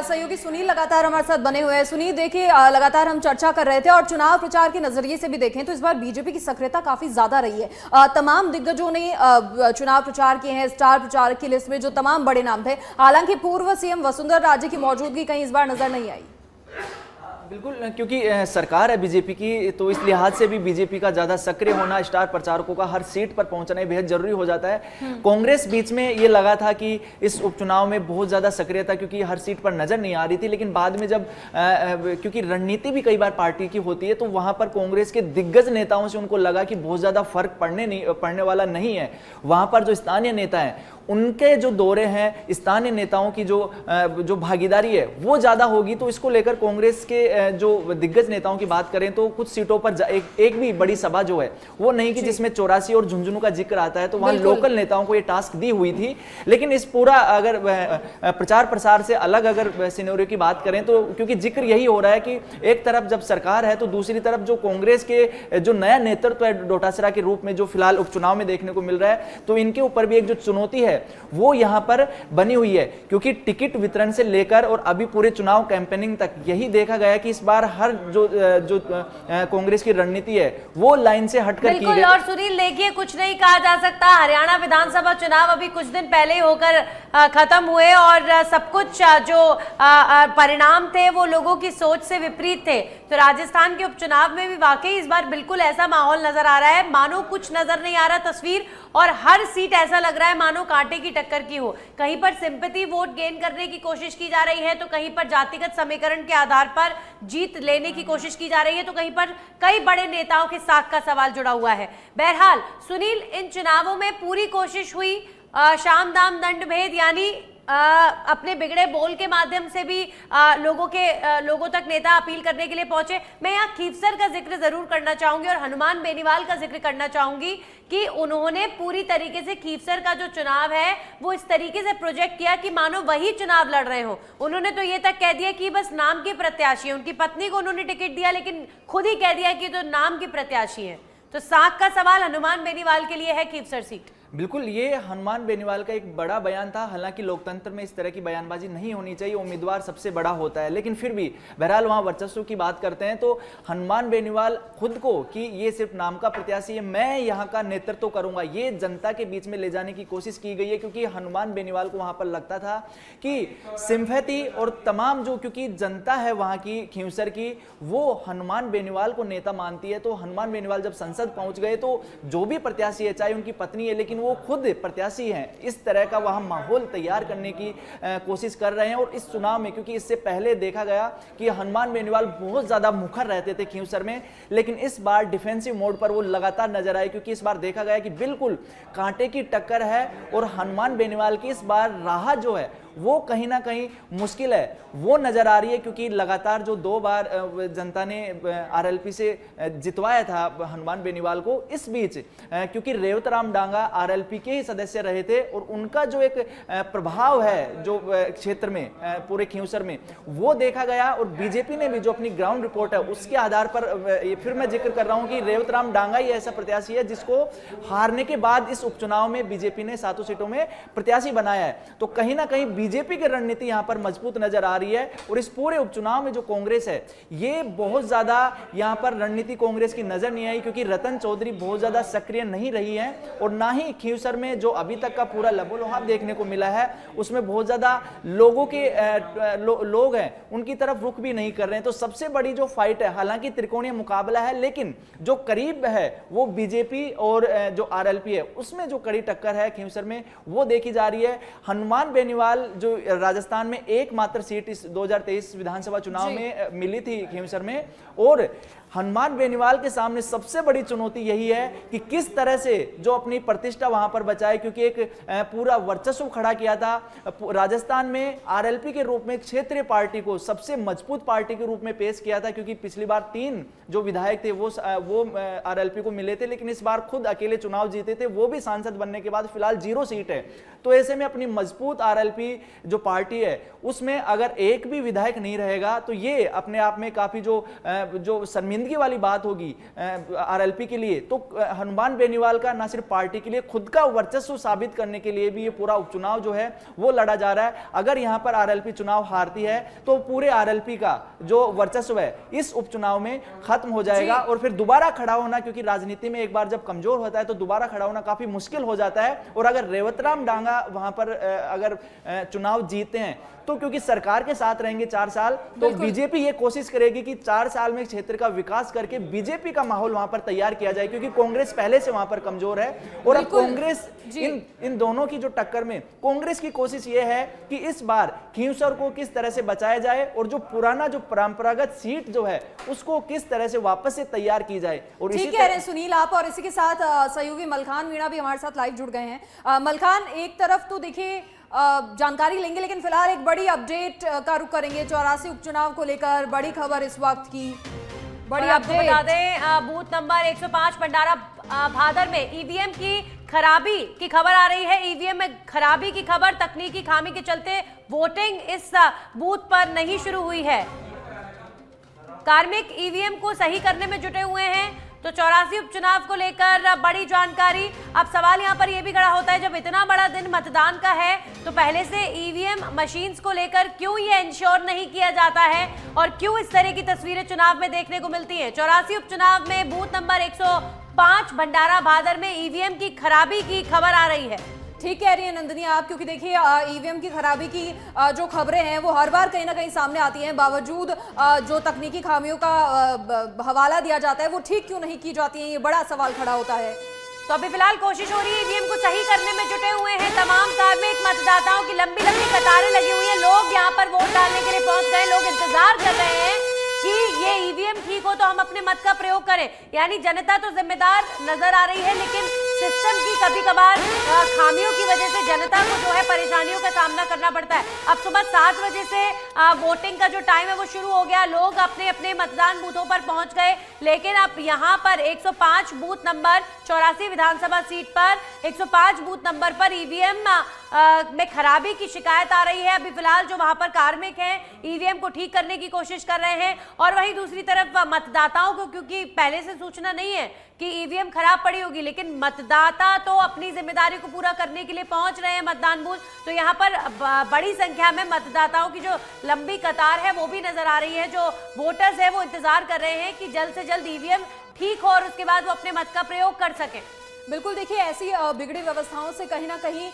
सहयोगी सुनील लगातार हमारे साथ बने हुए हैं। सुनील देखिए, लगातार हम चर्चा कर रहे थे और चुनाव प्रचार के नजरिए से भी देखें तो इस बार बीजेपी की सक्रियता काफी ज्यादा रही है। तमाम दिग्गजों ने चुनाव प्रचार किए हैं। स्टार प्रचारक की लिस्ट में जो तमाम बड़े नाम थे, हालांकि पूर्व सीएम वसुंधरा राजे की मौजूदगी कहीं इस बार नजर नहीं आई। बिल्कुल, क्योंकि सरकार है बीजेपी की, तो इस लिहाज से भी बीजेपी का ज्यादा सक्रिय होना, स्टार प्रचारकों का हर सीट पर पहुंचना बेहद जरूरी हो जाता है। कांग्रेस बीच में ये लगा था कि इस उपचुनाव में बहुत ज्यादा सक्रियता क्योंकि हर सीट पर नजर नहीं आ रही थी, लेकिन बाद में जब क्योंकि रणनीति भी कई बार पार्टी की होती है, तो वहां पर कांग्रेस के दिग्गज नेताओं से उनको लगा कि बहुत ज्यादा फर्क पड़ने वाला नहीं है। वहां पर जो स्थानीय नेता हैं उनके जो दौरे हैं, स्थानीय नेताओं की जो भागीदारी है वो ज्यादा होगी, तो इसको लेकर कांग्रेस के जो दिग्गज नेताओं की बात करें तो कुछ सीटों पर एक भी बड़ी सभा जो है वो नहीं कि जिसमें 84 और झुंझुनू का जिक्र आता है, तो वहां लोकल नेताओं को ये टास्क दी हुई थी। लेकिन इस पूरा अगर प्रचार प्रसार से अलग अगर सिनेरियो की बात करें तो क्योंकि जिक्र यही हो रहा है कि एक तरफ जब सरकार है तो दूसरी तरफ जो कांग्रेस के जो नया नेतृत्व है डोटासरा के रूप में जो फिलहाल उपचुनाव में देखने को मिल रहा है, तो इनके ऊपर भी एक जो चुनौती है वो यहां पर बनी हुई है। क्योंकि टिकट वितरण से लेकर और अभी पूरे चुनाव कैंपेनिंग तक यही देखा गया कि इस बार हर जो कांग्रेस की रणनीति है वो लाइन से हटकर की गई। और सुनील देखिए, कुछ नहीं कहा जा सकता, हरियाणा विधानसभा चुनाव अभी कुछ दिन पहले ही होकर खत्म हुए और सब कुछ जो परिणाम थे वो लोगों की सोच से विपरीत थे। तो राजस्थान के उपचुनाव में भी वाकई इस बार बिल्कुल ऐसा माहौल नजर आ रहा है, मानो कुछ नजर नहीं आ रहा तस्वीर, और हर सीट ऐसा लग रहा है मानो कांटे की टक्कर की हो। कहीं पर सिंपैथी वोट गेन करने की कोशिश की जा रही है, तो कहीं पर जातिगत समीकरण के आधार पर जीत लेने की कोशिश की जा रही है, तो कहीं पर कई बड़े नेताओं के साथ का सवाल जुड़ा हुआ है। बहरहाल सुनील, इन चुनावों में पूरी कोशिश हुई शाम दाम दंड भेद, यानी अपने बिगड़े बोल के माध्यम से भी लोगों तक नेता अपील करने के लिए पहुंचे। मैं यहाँ खीवसर का जिक्र जरूर करना चाहूंगी और हनुमान बेनीवाल का जिक्र करना चाहूंगी कि उन्होंने पूरी तरीके से खीवसर का जो चुनाव है वो इस तरीके से प्रोजेक्ट किया कि मानो वही चुनाव लड़ रहे हो। उन्होंने तो ये तक कह दिया कि बस नाम के प्रत्याशी है, उनकी पत्नी को उन्होंने टिकट दिया लेकिन खुद ही कह दिया कि तो नाम के प्रत्याशी है। तो साख का सवाल हनुमान बेनीवाल के लिए है खीवसर सीट। बिल्कुल, ये हनुमान बेनीवाल का एक बड़ा बयान था। हालांकि लोकतंत्र में इस तरह की बयानबाजी नहीं होनी चाहिए, उम्मीदवार सबसे बड़ा होता है, लेकिन फिर भी बहरहाल वहां वर्चस्व की बात करते हैं तो हनुमान बेनीवाल खुद को कि ये सिर्फ नाम का प्रत्याशी है, मैं यहाँ का नेतृत्व करूंगा, ये जनता के बीच में ले जाने की कोशिश की गई है। क्योंकि हनुमान बेनीवाल को वहां पर लगता था कि सिंपैथी और तमाम जो क्योंकि जनता है वहां की खींवसर की, वो हनुमान बेनीवाल को नेता मानती है। तो हनुमान बेनीवाल जब संसद पहुंच गए तो जो भी प्रत्याशी है, चाहे उनकी पत्नी है, लेकिन वो खुद प्रत्याशी हैं, इस तरह का वहां माहौल तैयार करने की कोशिश कर रहे हैं। और इस चुनाव में क्योंकि इससे पहले देखा गया कि हनुमान बेनीवाल बहुत ज्यादा मुखर रहते थे खींवसर में, लेकिन इस बार डिफेंसिव मोड पर वो लगातार नजर आए। क्योंकि इस बार देखा गया कि बिल्कुल कांटे की टक्कर है और हनुमान बेनीवाल की इस बार राह जो है वो कहीं ना कहीं मुश्किल है, वो नजर आ रही है। क्योंकि लगातार जो 2 बार जनता ने आरएलपी से जितवाया था हनुमान बेनीवाल को, इस बीच क्योंकि रेवतराम डांगा आरएलपी के ही सदस्य रहे थे और उनका जो एक प्रभाव है जो क्षेत्र में पूरे खींवसर में वो देखा गया। और बीजेपी ने भी जो अपनी ग्राउंड रिपोर्ट है उसके आधार पर फिर मैं जिक्र कर रहा हूं कि रेवतराम डांगा ही ऐसा प्रत्याशी है जिसको हारने के बाद इस उपचुनाव में बीजेपी ने 7 सीटों में प्रत्याशी बनाया है। तो कहीं ना कहीं बीजेपी की रणनीति यहां पर मजबूत नजर आ रही है। और इस पूरे उपचुनाव में जो कांग्रेस है ये बहुत ज्यादा यहां पर रणनीति कांग्रेस की नजर नहीं आई, क्योंकि रतन चौधरी बहुत ज्यादा सक्रिय नहीं रही है और ना ही खींवसर में जो अभी तक का पूरा लबोलुहाब देखने को मिला है उसमें बहुत ज्यादा लोगों के लोग हैं उनकी तरफ रुख भी नहीं कर रहे हैं। तो सबसे बड़ी जो फाइट है, हालांकि त्रिकोणीय मुकाबला है, लेकिन जो करीब है वो बीजेपी और जो आरएलपी है उसमें जो कड़ी टक्कर है खींवसर में वो देखी जा रही है। हनुमान बेनीवाल जो राजस्थान में एकमात्र सीट इस 2023 विधानसभा चुनाव में मिली थी खींवसर में, और हनुमान बेनीवाल के सामने सबसे बड़ी चुनौती यही है कि किस तरह से जो अपनी प्रतिष्ठा वहां पर बचाए। क्योंकि एक पूरा वर्चस्व खड़ा किया था राजस्थान में, आरएलपी के रूप में क्षेत्रीय पार्टी को सबसे मजबूत पार्टी के रूप में पेश किया था। क्योंकि पिछली बार 3 जो विधायक थे वो आरएलपी को मिले थे, लेकिन इस बार खुद अकेले चुनाव जीते थे, वो भी सांसद बनने के बाद फिलहाल 0 सीट है। तो ऐसे में अपनी मजबूत आरएलपी जो पार्टी है उसमें अगर एक भी विधायक नहीं रहेगा तो ये अपने आप में काफी जो शर्मिंदा पेचीदगी वाली बात होगी आरएलपी के लिए, तो हनुमान बेनीवाल का ना सिर्फ पार्टी के लिए, खुद का वर्चस्व साबित करने के लिए भी ये पूरा उपचुनाव जो है वो लड़ा जा रहा है। अगर यहां पर आरएलपी चुनाव हारती है तो पूरे आरएलपी का जो वर्चस्व है इस उपचुनाव में खत्म हो जाएगा और फिर दोबारा खड़ा होना, क्योंकि राजनीति में एक बार जब कमजोर होता है तो दोबारा खड़ा होना काफी मुश्किल हो जाता है। और अगर रेवतराम डांगा वहां पर अगर चुनाव जीतते हैं तो क्योंकि सरकार के साथ रहेंगे 4 साल, तो बीजेपी ये कोशिश करेगी कि 4 साल में क्षेत्र का विकास करके बीजेपी का माहौल वहां पर तैयार किया जाए, क्योंकि कांग्रेस पहले से वहां पर कमजोर है। और अब कांग्रेस इन दोनों की जो टक्कर में कांग्रेस की कोशिश ये है कि इस बार खींवसर को किस तरह से बचाया जाए और जो पुराना जो परंपरागत सीट जो है उसको किस तरह से वापस से तैयार की जाए। और ठीक कह रहे हैं सुनील आप, और इसी के साथ सहयोगी मलखान मीणा भी हमारे साथ लाइव जुड़ गए हैं। मलखान, एक तरफ तो देखिए जानकारी लेंगे, लेकिन फिलहाल एक बड़ी अपडेट का रुख करेंगे 84 उपचुनाव को लेकर। बड़ी खबर इस वक्त की, बड़ी अपडेट बता दें, बूथ नंबर 105 भंडारा भादर में ईवीएम की खराबी की खबर आ रही है। ईवीएम में खराबी की खबर, तकनीकी खामी के चलते वोटिंग इस बूथ पर नहीं शुरू हुई है। कार्मिक ईवीएम को सही करने में जुटे हुए हैं। तो 84 उपचुनाव को लेकर बड़ी जानकारी। अब सवाल यहां पर यह भी खड़ा होता है, जब इतना बड़ा दिन मतदान का है तो पहले से ईवीएम मशीन्स को लेकर क्यों ये इंश्योर नहीं किया जाता है और क्यों इस तरह की तस्वीरें चुनाव में देखने को मिलती हैं। 84 उपचुनाव में बूथ नंबर 105 भंडारा भादर में ईवीएम की खराबी की खबर आ रही है। ठीक कह रही है नंदिनी आप, क्योंकि देखिए ईवीएम की खराबी की जो खबरें हैं वो हर बार कहीं ना कहीं सामने आती हैं, बावजूद जो तकनीकी खामियों का हवाला दिया जाता है वो ठीक क्यों नहीं की जाती है, ये बड़ा सवाल खड़ा होता है। तो अभी फिलहाल कोशिश हो रही है, ईवीएम को सही करने में जुटे हुए हैं तमाम कार्मिक। मतदाताओं की लंबी लंबी कतारें लगी हुई है, लोग यहाँ पर वोट डालने के लिए पहुंच गए। लोग इंतजार कर रहे हैं कि ये ईवीएम ठीक हो तो हम अपने मत का प्रयोग करें। यानी जनता तो जिम्मेदार नजर आ रही है, लेकिन सिस्टम की कभी कभार खामियों की वजह से जनता को जो है परेशानियों का सामना करना पड़ता है। अब सुबह 7 बजे से वोटिंग का जो टाइम है वो शुरू हो गया, लोग अपने अपने मतदान बूथों पर पहुंच गए। लेकिन अब यहाँ पर 105 बूथ नंबर 84 विधानसभा सीट पर 105 बूथ नंबर पर ईवीएम में खराबी की शिकायत आ रही है। अभी फिलहाल जो वहां पर कार्मिक हैं ईवीएम को ठीक करने की कोशिश कर रहे हैं, और वहीं दूसरी तरफ मतदाताओं को, क्योंकि पहले से सूचना नहीं है कि ईवीएम खराब पड़ी होगी, लेकिन मतदाता तो अपनी जिम्मेदारी को पूरा करने के लिए पहुंच रहे हैं मतदान बूथ। तो यहाँ पर बड़ी संख्या में मतदाताओं की जो लंबी कतार है वो भी नजर आ रही है। जो वोटर्स है वो इंतजार कर रहे हैं कि जल्द से जल्द ईवीएम ठीक हो और उसके बाद वो अपने मत का प्रयोग कर सकें। बिल्कुल, देखिए ऐसी बिगड़ी व्यवस्थाओं से कहीं ना कहीं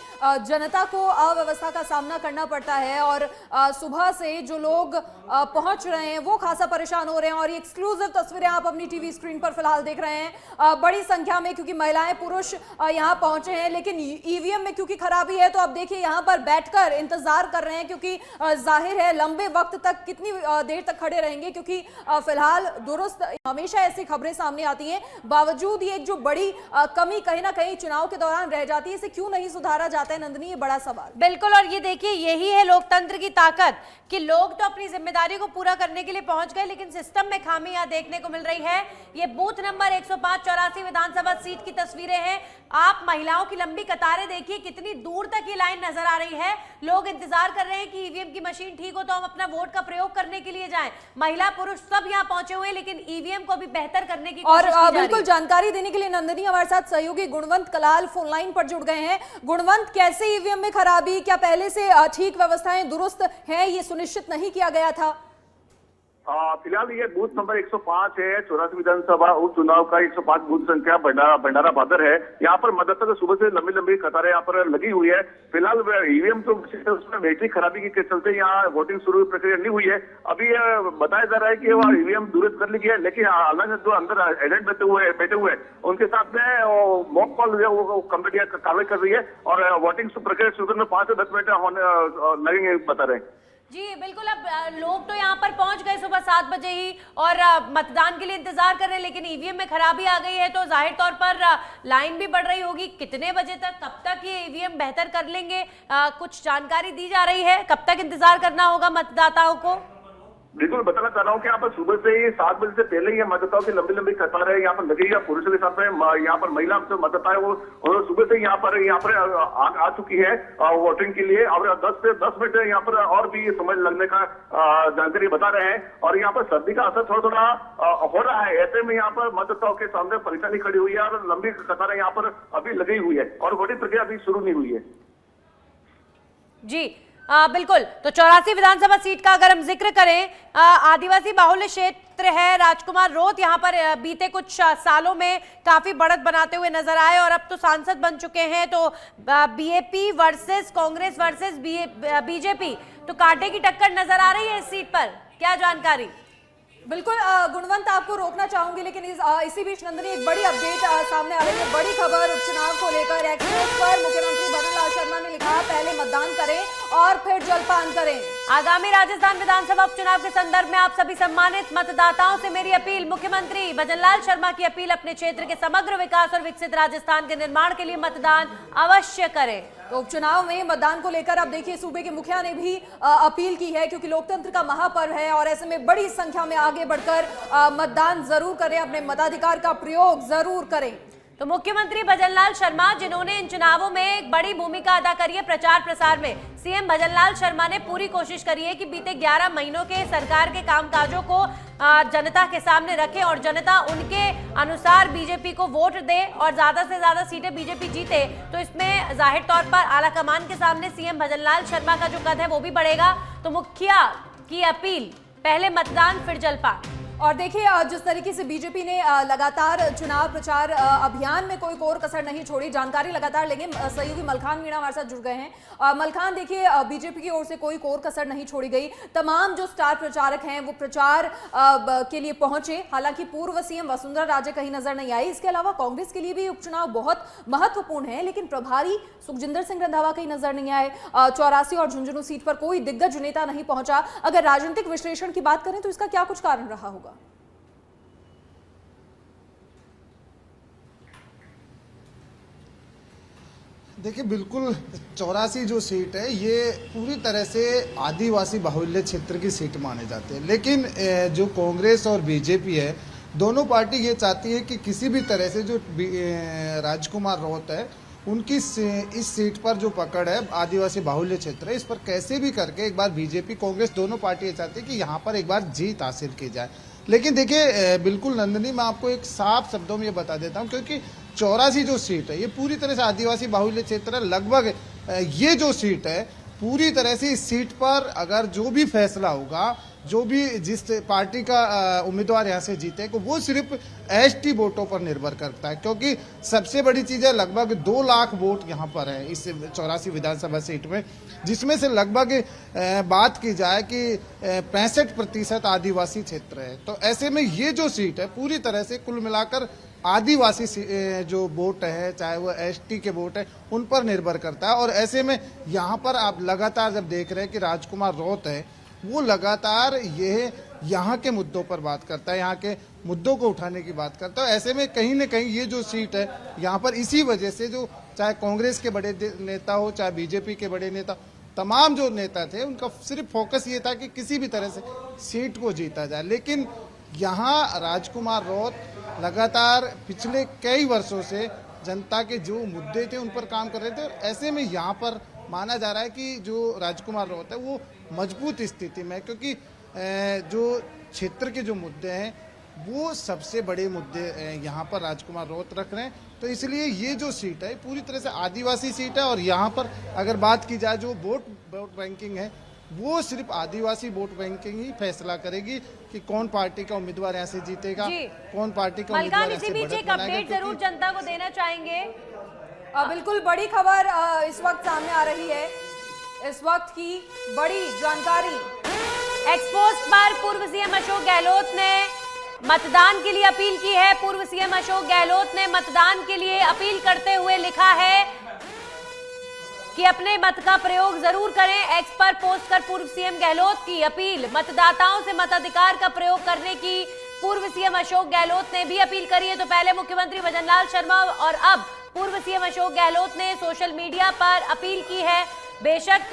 जनता को अव्यवस्था का सामना करना पड़ता है, और सुबह से जो लोग पहुंच रहे हैं वो खासा परेशान हो रहे हैं। और ये एक्सक्लूसिव तस्वीरें आप अपनी टीवी स्क्रीन पर फिलहाल देख रहे हैं, बड़ी संख्या में, क्योंकि महिलाएं पुरुष यहाँ पहुंचे हैं। लेकिन ईवीएम में क्योंकि खराबी है तो अब देखिए यहाँ पर बैठकर इंतजार कर रहे हैं, क्योंकि जाहिर है लंबे वक्त तक कितनी देर तक खड़े रहेंगे, क्योंकि फिलहाल दुरुस्त हमेशा ऐसी खबरें सामने आती हैं, बावजूद ये जो बड़ी कमी कहीं ना कहीं चुनाव के दौरान रह जाती है, इसे क्यों नहीं सुधारा जाता है नंदिनी, ये बड़ा सवाल। बिल्कुल, और ये देखिए यही है लोकतंत्र की ताकत कि लोग तो अपनी जिम्मेदारी को पूरा करने के लिए पहुंच गए, लेकिन सिस्टम में खामी यहां देखने को मिल रही है। ये बूथ नंबर 105 84 विधानसभा सीट की तस्वीरें हैं। आप महिलाओं की लंबी कतारें देखिए, कितनी दूर तक ये लाइन नजर आ रही है। लोग इंतजार कर रहे हैं कि ईवीएम की मशीन ठीक हो तो हम अपना वोट का प्रयोग करने के लिए जाएं। महिला पुरुष सब यहाँ पहुंचे हुए हैं, लेकिन ईवीएम को भी बेहतर करने की कोशिश की जा रही है। बिल्कुल, जानकारी देने के लिए नंदिनी हमारे साथ सहयोगी गुणवंत कलाल फोन लाइन पर जुड़ गए हैं। गुणवंत, कैसे ईवीएम में खराबी, क्या पहले से ठीक व्यवस्थाएं दुरुस्त हैं, ये सुनिश्चित नहीं किया गया था? फिलहाल ये बूथ नंबर 105 है, 84 विधानसभा उपचुनाव का 105 बूथ संख्या भंडारा भादर है। यहाँ पर मतदाता को सुबह से लंबी लंबी कतारें यहाँ पर लगी हुई है। फिलहाल ईवीएम तो उसमें बैटरी खराबी के चलते यहाँ वोटिंग शुरू प्रक्रिया नहीं हुई है। अभी बताया जा रहा है कि वह ईवीएम दुरुस्त कर ली गई है, लेकिन अलग जो अंदर एजेंट बैठे हुए उनके साथ में मॉक कॉल कमेटी कार्रवाई कर रही है और वोटिंग प्रक्रिया शुरू करने 5 से 10 मिनट होने लगेंगे, बता रहे हैं। जी बिल्कुल, अब लोग तो यहाँ पर पहुंच गए सुबह 7 बजे ही और मतदान के लिए इंतजार कर रहे हैं, लेकिन ईवीएम में खराबी आ गई है तो जाहिर तौर पर लाइन भी बढ़ रही होगी। कितने बजे तक, कब तक ये ईवीएम बेहतर कर लेंगे, कुछ जानकारी दी जा रही है? कब तक इंतजार करना होगा मतदाताओं को? बिल्कुल बताना चाह रहा हूँ कि यहाँ पर सुबह से ही 7 बजे से पहले ही मतदाताओं की लंबी लंबी कतार है यहाँ पर लगी है। पुरुषों के साथ में यहाँ पर महिला जो मतदाता है वो सुबह से यहाँ पर आ चुकी है वोटिंग के लिए। और 10 से 10 मिनट यहाँ पर और भी समय लगने का जानकारी बता रहे हैं। और यहाँ पर सर्दी का असर थोड़ा थोड़ा हो रहा है। ऐसे में यहाँ पर मतदाताओं के सामने परेशानी खड़ी हुई है और लंबी कतारें यहाँ पर अभी लगी हुई है और वोटिंग प्रक्रिया अभी शुरू नहीं हुई है। जी बिल्कुल। तो 84 विधानसभा सीट का अगर हम जिक्र करें, आदिवासी बाहुल्य क्षेत्र है। राजकुमार रोत यहाँ पर बीते कुछ सालों में काफी बढ़त बनाते हुए नजर आए और अब तो सांसद बन चुके हैं। तो BAP versus Congress versus BJP, तो कांटे की टक्कर नजर आ रही है इस सीट पर, क्या जानकारी? बिल्कुल गुणवंत, आपको रोकना चाहूंगी लेकिन इसी बीच नंदनी एक बड़ी अपडेट सामने आ रही है। बड़ी खबर उपचुनाव को लेकर एक्सप्रेस पर मुख्यमंत्री भजनलाल शर्मा ने लिखा, पहले मतदान करें और फिर जलपान करें। आगामी राजस्थान विधानसभा उपचुनाव के संदर्भ में आप सभी सम्मानित मतदाताओं से मेरी अपील, मुख्यमंत्री भजनलाल शर्मा की अपील, अपने क्षेत्र के समग्र विकास और विकसित राजस्थान के निर्माण के लिए मतदान अवश्य करें। तो उपचुनाव में मतदान को लेकर अब देखिए सूबे के मुखिया ने भी अपील की है, क्योंकि लोकतंत्र का महापर्व है और ऐसे में बड़ी संख्या में आगे बढ़कर मतदान जरूर करें, अपने मताधिकार का प्रयोग जरूर करें। तो मुख्यमंत्री भजनलाल शर्मा, जिन्होंने इन चुनावों में एक बड़ी भूमिका अदा करी है प्रचार प्रसार में, सीएम भजनलाल शर्मा ने पूरी कोशिश करी है कि बीते 11 महीनों के सरकार के कामकाजों को जनता के सामने रखें और जनता उनके अनुसार बीजेपी को वोट दे और ज्यादा से ज्यादा सीटें बीजेपी जीते। तो इसमें जाहिर तौर पर आला कमान के सामने सीएम भजनलाल शर्मा का जो कद है वो भी बढ़ेगा। तो मुखिया की अपील, पहले मतदान फिर जलपान। और देखिए जिस तरीके से बीजेपी ने लगातार चुनाव प्रचार अभियान में कोई कोर कसर नहीं छोड़ी, जानकारी लगातार लेंगे। सहयोगी मलखान मीणा हमारे साथ जुड़ गए हैं। मलखान, देखिए बीजेपी की ओर से कोई कोर कसर नहीं छोड़ी गई। तमाम जो स्टार प्रचारक हैं वो प्रचार के लिए पहुंचे। हालांकि पूर्व सीएम वसुंधरा राजे कहीं नजर नहीं आई। इसके अलावा कांग्रेस के लिए भी उपचुनाव बहुत महत्वपूर्ण है, लेकिन प्रभारी सुखजिंदर सिंह रंधावा कहीं नजर नहीं आए। 84 और झुंझुनू सीट पर कोई दिग्गज नेता नहीं पहुंचा। अगर राजनीतिक विश्लेषण की बात करें तो इसका क्या कुछ कारण रहा होगा? देखिए बिल्कुल 84 जो सीट है ये पूरी तरह से आदिवासी बाहुल्य क्षेत्र की सीट माने जाते हैं। लेकिन जो कांग्रेस और बीजेपी है, दोनों पार्टी ये चाहती है कि किसी भी तरह से जो राजकुमार रोत है उनकी इस सीट पर जो पकड़ है आदिवासी बाहुल्य क्षेत्र है, इस पर कैसे भी करके एक बार बीजेपी कांग्रेस दोनों पार्टी ये चाहती है कि यहाँ पर एक बार जीत हासिल की जाए। लेकिन देखिए बिल्कुल नंदनी, मैं आपको एक साफ शब्दों में ये बता देता हूँ, क्योंकि 84 जो सीट है ये पूरी तरह से आदिवासी बाहुल्य क्षेत्र है। लगभग ये जो सीट है पूरी तरह से इस सीट पर अगर जो भी फैसला होगा, जो भी जिस पार्टी का उम्मीदवार यहाँ से जीतेगा वो सिर्फ एसटी वोटों पर निर्भर करता है। क्योंकि सबसे बड़ी चीज़ है लगभग 2 लाख वोट यहाँ पर है इस 84 विधानसभा सीट में, जिसमें से लगभग बात की जाए कि 65% आदिवासी क्षेत्र है। तो ऐसे में ये जो सीट है पूरी तरह से कुल मिलाकर आदिवासी जो वोट है, चाहे वो एसटी के वोट है, उन पर निर्भर करता है। और ऐसे में यहाँ पर आप लगातार जब देख रहे हैं कि राजकुमार रोत है वो लगातार ये यहाँ के मुद्दों पर बात करता है, यहाँ के मुद्दों को उठाने की बात करता है। ऐसे में कहीं न कहीं ये जो सीट है यहाँ पर इसी वजह से जो चाहे कांग्रेस के बड़े नेता हो, चाहे बीजेपी के बड़े नेता, तमाम जो नेता थे उनका सिर्फ फोकस ये था कि किसी भी तरह से सीट को जीता जाए। लेकिन यहाँ राजकुमार रोत लगातार पिछले कई वर्षों से जनता के जो मुद्दे थे उन पर काम कर रहे थे। और ऐसे में यहाँ पर माना जा रहा है कि जो राजकुमार रोत है वो मजबूत स्थिति में है, क्योंकि जो क्षेत्र के जो मुद्दे हैं वो सबसे बड़े मुद्दे यहाँ पर राजकुमार रोत रख रहे हैं। तो इसलिए ये जो सीट है पूरी तरह से आदिवासी सीट है। और यहाँ पर अगर बात की जाए जो वोट बैंकिंग है वो सिर्फ आदिवासी वोट बैंकिंग ही फैसला करेगी कि कौन पार्टी का उम्मीदवार यहाँ से जीतेगा, कौन पार्टी का उम्मीदवार इसी बीच एक अपडेट जरूर जनता को देना चाहेंगे। बिल्कुल बड़ी खबर इस वक्त सामने आ रही है, इस वक्त की बड़ी जानकारी। एक्सपोस्ट पर पूर्व सीएम अशोक गहलोत ने मतदान के लिए अपील की है। पूर्व सीएम अशोक गहलोत ने मतदान के लिए अपील करते हुए लिखा है कि अपने मत का प्रयोग जरूर करें। एक्स पर पोस्ट कर पूर्व सीएम गहलोत की अपील, मतदाताओं से मताधिकार का प्रयोग करने की पूर्व सीएम अशोक गहलोत ने भी अपील करी है। तो पहले मुख्यमंत्री भजनलाल शर्मा और अब पूर्व सीएम अशोक गहलोत ने सोशल मीडिया पर अपील की है। बेशक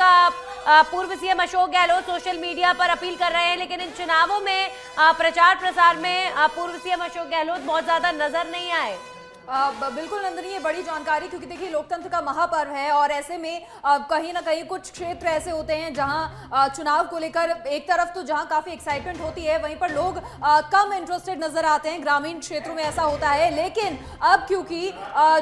पूर्व CM Ashok Gehlot social media पर अपील कर रहे हैं, लेकिन इन चुनावों में प्रचार प्रसार में पूर्व सीएम अशोक गहलोत बहुत ज्यादा नजर नहीं आए। बिल्कुल नंदनी, ये बड़ी जानकारी, क्योंकि देखिए लोकतंत्र का महापर्व है और ऐसे में कहीं ना कहीं कुछ क्षेत्र ऐसे होते हैं जहां चुनाव को लेकर एक तरफ तो जहां काफी एक्साइटमेंट होती है, वहीं पर लोग कम इंटरेस्टेड नजर आते हैं। ग्रामीण क्षेत्रों में ऐसा होता है, लेकिन अब क्योंकि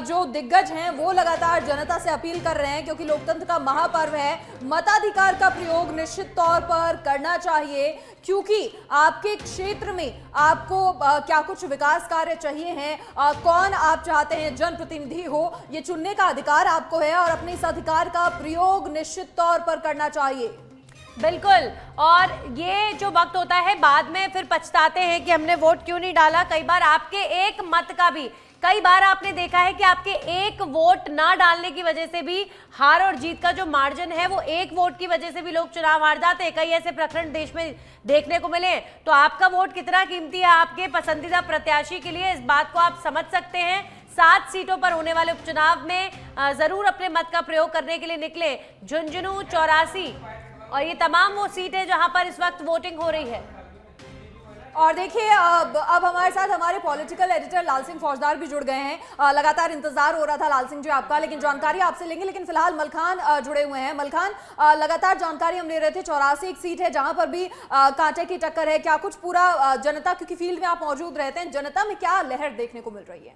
जो दिग्गज हैं वो लगातार जनता से अपील कर रहे हैं, क्योंकि लोकतंत्र का महापर्व है, मताधिकार का प्रयोग निश्चित तौर पर करना चाहिए, क्योंकि आपके क्षेत्र में आपको क्या कुछ विकास कार्य चाहिए हैं, कौन आप चाहते हैं जनप्रतिनिधि हो, ये चुनने का अधिकार आपको है और अपने इस अधिकार का प्रयोग निश्चित तौर पर करना चाहिए। बिल्कुल, और ये जो वक्त होता है बाद में फिर पछताते हैं कि हमने वोट क्यों नहीं डाला। कई बार आपके एक मत का भी, कई बार आपने देखा है कि आपके एक वोट ना डालने की वजह से भी हार और जीत का जो मार्जिन है वो एक वोट की वजह से भी लोग चुनाव हार जाते हैं। कई ऐसे प्रकरण देश में देखने को मिले। तो आपका वोट कितना कीमती है आपके पसंदीदा प्रत्याशी के लिए, इस बात को आप समझ सकते हैं। 7 सीटों पर होने वाले उपचुनाव में जरूर अपने मत का प्रयोग करने के लिए निकले। झुंझुनू, 84 और ये तमाम वो सीटें जहां पर इस वक्त वोटिंग हो रही है। और देखिए अब हमारे साथ हमारे पॉलिटिकल एडिटर लाल सिंह फौजदार भी जुड़ गए हैं। लगातार इंतजार हो रहा था लाल सिंह जी आपका, लेकिन जानकारी आपसे लेंगे। लेकिन फिलहाल मलखान जुड़े हुए हैं। मलखान, लगातार जानकारी हम ले रहे थे, 84 एक सीट है जहां पर भी कांटे की टक्कर है। क्या कुछ पूरा जनता, क्योंकि फील्ड में आप मौजूद रहते हैं, जनता में क्या लहर देखने को मिल रही है?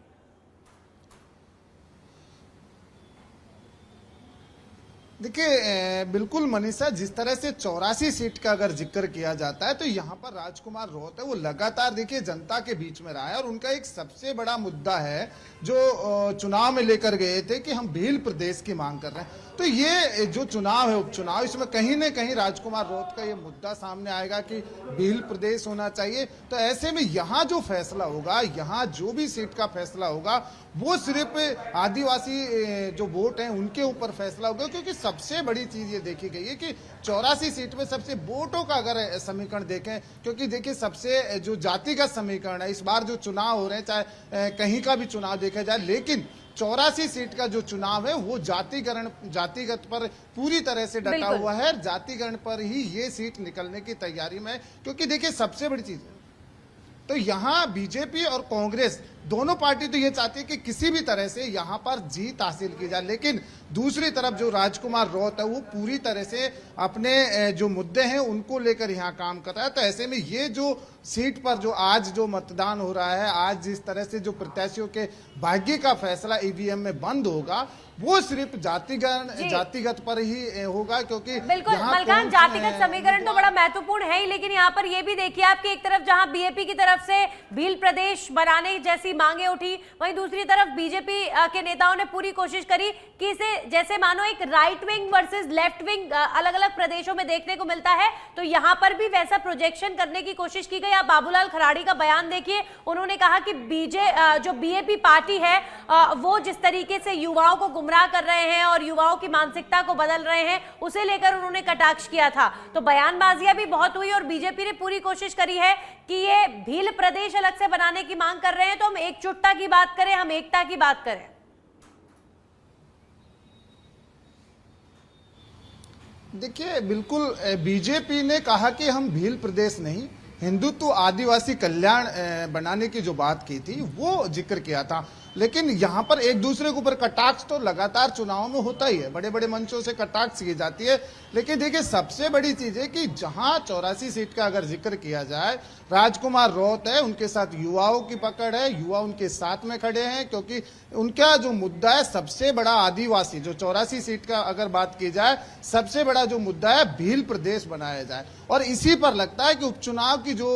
देखिए बिल्कुल मनीषा, जिस तरह से 84 सीट का अगर जिक्र किया जाता है तो यहाँ पर राजकुमार रोहत है वो लगातार देखिए जनता के बीच में रहा है और उनका एक सबसे बड़ा मुद्दा है जो चुनाव में लेकर गए थे कि हम भील प्रदेश की मांग कर रहे हैं। तो ये जो चुनाव है, उपचुनाव, इसमें कहीं ना कहीं राजकुमार रोहत का ये मुद्दा सामने आएगा कि भील प्रदेश होना चाहिए। तो ऐसे में यहाँ जो फैसला होगा, यहाँ जो भी सीट का फैसला होगा वो सिर्फ आदिवासी जो वोट हैं उनके ऊपर फैसला होगा, क्योंकि सबसे बड़ी चीज ये देखी गई है कि 84 सीट में सबसे वोटों का अगर समीकरण देखें, क्योंकि देखिए सबसे जो जातिगत समीकरण है, इस बार जो चुनाव हो रहे हैं चाहे कहीं का भी चुनाव देखा जाए, लेकिन 84 सीट का जो चुनाव है वो जातिगत पर पूरी तरह से डटा हुआ है। जातिगण पर ही ये सीट निकलने की तैयारी में, क्योंकि देखिए सबसे बड़ी चीज तो यहाँ बीजेपी और कांग्रेस दोनों पार्टी तो ये चाहती है कि किसी भी तरह से यहाँ पर जीत हासिल की जाए, लेकिन दूसरी तरफ जो राजकुमार रोहत है वो पूरी तरह से अपने जो मुद्दे हैं उनको लेकर यहाँ काम कर रहा है। तो ऐसे में ये जो सीट पर जो आज जो मतदान हो रहा है, आज जिस तरह से जो प्रत्याशियों के भाग्य का फैसला ईवीएम में बंद होगा वो सिर्फ जातिगत पर ही होगा, क्योंकि बिल्कुल मलकान, जातिगत समीकरण तो बड़ा महत्वपूर्ण है ही, लेकिन यहाँ पर ये भी देखिए आपके एक तरफ जहाँ बीएपी की तरफ से भील प्रदेश बनाने जैसी मांगे उठी, वहीं दूसरी तरफ बीजेपी के नेताओं ने पूरी कोशिश करी कि इसे जैसे मानो एक right wing versus left wing अलग अलग प्रदेशों में देखने को मिलता है, तो यहाँ पर भी वैसा प्रोजेक्शन करने की कोशिश की गई। आप बाबूलाल खराड़ी का बयान देखिए, उन्होंने कहा कि जो बीएपी पार्टी है वो जिस तरीके से युवाओं को गुमराह कर रहे हैं और युवाओं की मानसिकता को बदल रहे हैं, उसे लेकर उन्होंने कटाक्ष किया था। तो बयानबाजियां भी बहुत हुई और बीजेपी ने पूरी कोशिश करी है कि ये भील प्रदेश अलग से बनाने की मांग कर रहे हैं, तो हम एकजुटता की बात करें, हम एकता की बात करें। देखिए बिल्कुल बीजेपी ने कहा कि हम भील प्रदेश नहीं, हिंदुत्व आदिवासी कल्याण बनाने की जो बात की थी वो जिक्र किया था, लेकिन यहाँ पर एक दूसरे के ऊपर कटाक्ष तो लगातार चुनाव में होता ही है, बड़े बड़े मंचों से कटाक्ष की जाती है। लेकिन देखिए सबसे बड़ी चीज है कि जहाँ 84 सीट का अगर जिक्र किया जाए, राजकुमार रोहत है, उनके साथ युवाओं की पकड़ है, युवा उनके साथ में खड़े हैं, क्योंकि उनका जो मुद्दा है सबसे बड़ा आदिवासी, जो 84 सीट का अगर बात की जाए सबसे बड़ा जो मुद्दा है भील प्रदेश बनाया जाए, और इसी पर लगता है कि उपचुनाव की जो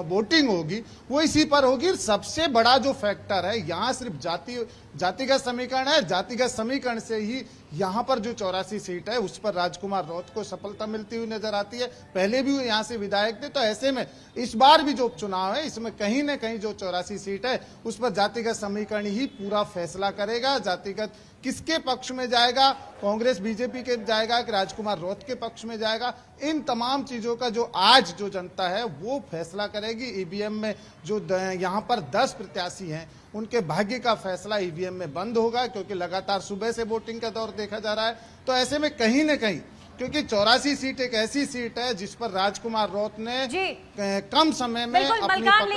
वोटिंग होगी वो इसी पर होगी। सबसे बड़ा जो फैक्टर है यहाँ सिर्फ जातिगत समीकरण है, जातिगत समीकरण से ही यहाँ पर जो 84 सीट है उस पर राजकुमार रोहत को सफलता मिलती हुई नजर आती है। पहले भी यहाँ से विधायक थे, तो ऐसे में इस बार भी जो उपचुनाव है इसमें कहीं ना कहीं जो 84 सीट है उस पर जातिगत समीकरण ही पूरा फैसला करेगा। जातिगत किसके पक्ष में जाएगा, कांग्रेस बीजेपी के जाएगा कि राजकुमार रोहत के पक्ष में जाएगा, इन तमाम चीजों का जो आज जो जनता है वो फैसला करेगी। ईवीएम में जो यहाँ पर 10 प्रत्याशी हैं उनके भाग्य का फैसला ईवीएम में बंद होगा, क्योंकि लगातार सुबह से वोटिंग का दौर देखा जा रहा है। तो ऐसे में कहीं ना कहीं क्योंकि 84 सीट एक ऐसी सीट है जिस पर राजकुमार रौत ने जी कम समय में बिल्कुल अपनी मलकान, पकड़